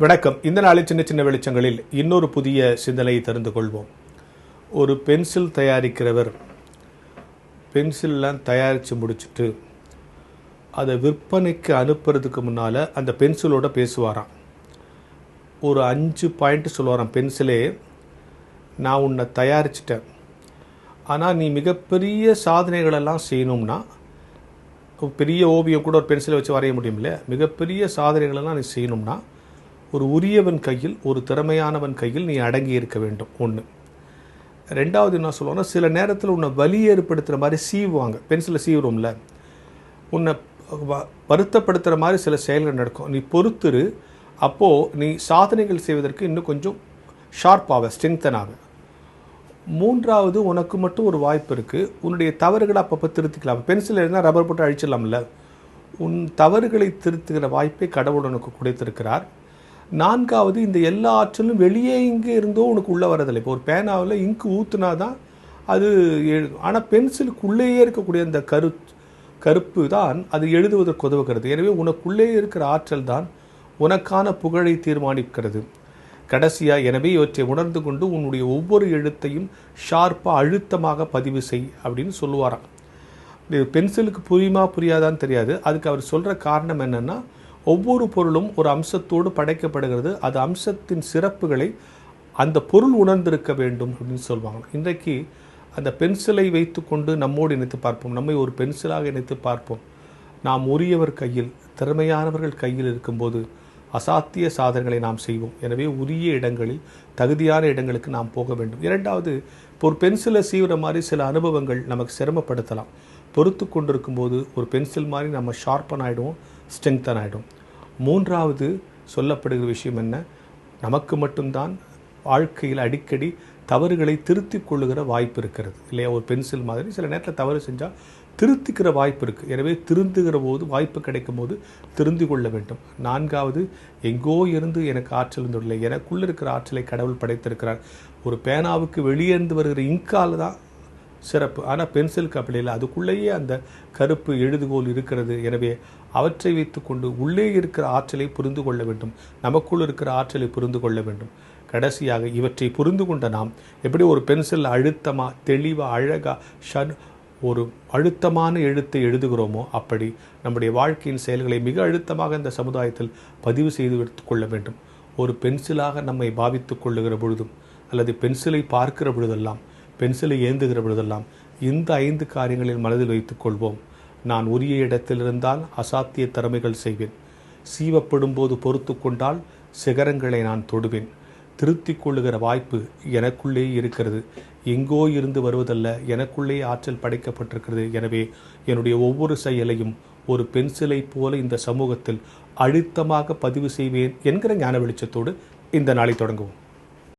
வணக்கம். இந்த நாளில் சின்ன சின்ன வெளிச்சங்களில் இன்னொரு புதிய சிந்தனையை தெரிந்து கொள்வோம். ஒரு பென்சில் தயாரிக்கிறவர் பென்சில்லாம் தயாரித்து முடிச்சுட்டு அதை விற்பனைக்கு அனுப்புறதுக்கு முன்னால் அந்த பென்சிலோட பேசுவாராம். ஒரு 5 பாயிண்ட் சொல்லுவாராம். பென்சிலே, நான் உன்னை தயாரிச்சிட்டேன், ஆனால் நீ மிகப்பெரிய சாதனைகளெல்லாம் செய்யணும்னா, பெரிய ஓவியம் கூட ஒரு பென்சிலை வச்சு வரைய முடியும் இல்லையா, மிகப்பெரிய சாதனைகளெல்லாம் நீ செய்யணும்னா ஒரு உரியவன் கையில், ஒரு திறமையானவன் கையில் நீ அடங்கி இருக்க வேண்டும். ஒன்று. ரெண்டாவது என்ன சொல்லுவாங்கன்னா, சில நேரத்தில் உன்னை வலி ஏற்படுத்துகிற மாதிரி சீவுவாங்க. பென்சிலை சீவுறோம்ல, உன்னை வருத்தப்படுத்துகிற மாதிரி சில செயல்கள் நடக்கும். நீ பொறுத்துரு, அப்போது நீ சாதனைகள் செய்வதற்கு இன்னும் கொஞ்சம் ஷார்ப்பாக ஸ்ட்ரெங்தன் ஆக. மூன்றாவது, உனக்கு மட்டும் ஒரு வாய்ப்பு இருக்குது. உன்னுடைய தவறுகளை அப்பப்போ திருத்திக்கலாம். பென்சில் இருந்தால் ரப்பர் போட்டு அழிச்சிடலாம்ல. உன் தவறுகளை திருத்துகிற வாய்ப்பை கடவுள் உனக்கு கொடுத்திருக்கிறார். நான்காவது, இந்த எல்லா ஆற்றலும் வெளியே இங்கே இருந்தோ உனக்கு உள்ளே வரதில்லை. இப்போ ஒரு பேனாவில் இங்கு ஊற்றுனா தான் அது ஆனால் பென்சிலுக்குள்ளேயே இருக்கக்கூடிய அந்த கருப்பு தான் அது எழுதுவதற்கு உதவுகிறது. எனவே உனக்குள்ளே இருக்கிற ஆற்றல் தான் உனக்கான புகழை தீர்மானிக்கிறது. கடைசியாக, எனவே இவற்றை உணர்ந்து கொண்டு உன்னுடைய ஒவ்வொரு எழுத்தையும் ஷார்ப்பாக அழுத்தமாக பதிவு செய் அப்படின்னு சொல்லுவாராம். இது பென்சிலுக்கு புரியுமா புரியாதான்னு தெரியாது. அதுக்கு அவர் சொல்கிற காரணம் என்னென்னா, ஒவ்வொரு பொருளும் ஒரு அம்சத்தோடு படைக்கப்படுகிறது. அது அம்சத்தின் சிறப்புகளை அந்த பொருள் உணர்ந்திருக்க வேண்டும் அப்படின்னு சொல்லுவாங்க. இன்றைக்கு அந்த பென்சிலை வைத்து கொண்டு நம்மோடு இணைத்து பார்ப்போம். நம்மை ஒரு பென்சிலாக இணைத்து பார்ப்போம். நாம் உரியவர் கையில், திறமையானவர்கள் கையில் இருக்கும்போது அசாத்திய சாதனைகளை நாம் செய்வோம். எனவே உரிய இடங்களில், தகுதியான இடங்களுக்கு நாம் போக வேண்டும். இரண்டாவது, இப்போ ஒரு பென்சிலை சீவுற மாதிரி சில அனுபவங்கள் நமக்கு சிரமப்படுத்தலாம். பொறுத்து கொண்டிருக்கும் போது ஒரு பென்சில் மாதிரி நம்ம ஷார்ப்பன் ஆகிடுவோம், ஸ்ட்ரெங்தன் ஆகிடும். மூன்றாவது சொல்லப்படுகிற விஷயம் என்ன, நமக்கு மட்டும்தான் வாழ்க்கையில் அடிக்கடி தவறுகளை திருத்தி கொள்ளுகிற வாய்ப்பு இருக்கிறது இல்லையா. ஒரு பென்சில் மாதிரி சில நேரத்தில் தவறு செஞ்சால் திருத்திக்கிற வாய்ப்பு இருக்குது. எனவே திருந்துகிற போது, வாய்ப்பு கிடைக்கும் போது திருந்தி கொள்ள வேண்டும். நான்காவது, எங்கோ இருந்து எனக்கு ஆற்றல் இருந்துள்ள, எனக்குள்ளே இருக்கிற ஆற்றலை கடவுள் படைத்திருக்கிறார். ஒரு பேனாவுக்கு வெளியேந்து வருகிற இங்கால் தான் சிறப்பு, ஆனால் பென்சிலுக்கு அப்படி இல்லை. அதுக்குள்ளேயே அந்த கருப்பு எழுதுகோல் இருக்கிறது. எனவே அவற்றை வைத்துக்கொண்டு உள்ளே இருக்கிற ஆற்றலை புரிந்து கொள்ள வேண்டும், நமக்குள் இருக்கிற ஆற்றலை புரிந்து கொள்ள வேண்டும். கடைசியாக, இவற்றை புரிந்து கொண்ட நாம் எப்படி ஒரு பென்சில் அழுத்தமாக, தெளிவாக, அழகாக ஒரு அழுத்தமான எழுத்தை எழுதுகிறோமோ, அப்படி நம்முடைய வாழ்க்கையின் செயல்களை மிக அழுத்தமாக இந்த சமுதாயத்தில் பதிவு செய்து எடுத்துக்கொள்ள வேண்டும். ஒரு பென்சிலாக நம்மை பாவித்து கொள்ளுகிற பொழுதும், அல்லது பென்சிலை பார்க்கிற பொழுதெல்லாம், பென்சிலை ஏந்துகிற பொழுதெல்லாம் இந்த 5 காரியங்களில் மனதில் வைத்துக் கொள்வோம். நான் உரிய இடத்தில் இருந்தால் அசாத்திய திறமைகள் செய்வேன். சீவப்படும் போது பொறுத்து கொண்டால் சிகரங்களை நான் தொடுவேன். திருத்திக் கொள்ளுகிற வாய்ப்பு எனக்குள்ளே இருக்கிறது. எங்கோ இருந்து வருவதல்ல, எனக்குள்ளே ஆற்றல் படைக்கப்பட்டிருக்கிறது. எனவே என்னுடைய ஒவ்வொரு செயலையும் ஒரு பென்சிலை போல இந்த சமூகத்தில் அழுத்தமாக பதிவு செய்வேன் என்கிற ஞான வெளிச்சத்தோடு இந்த நாளை தொடங்குவோம்.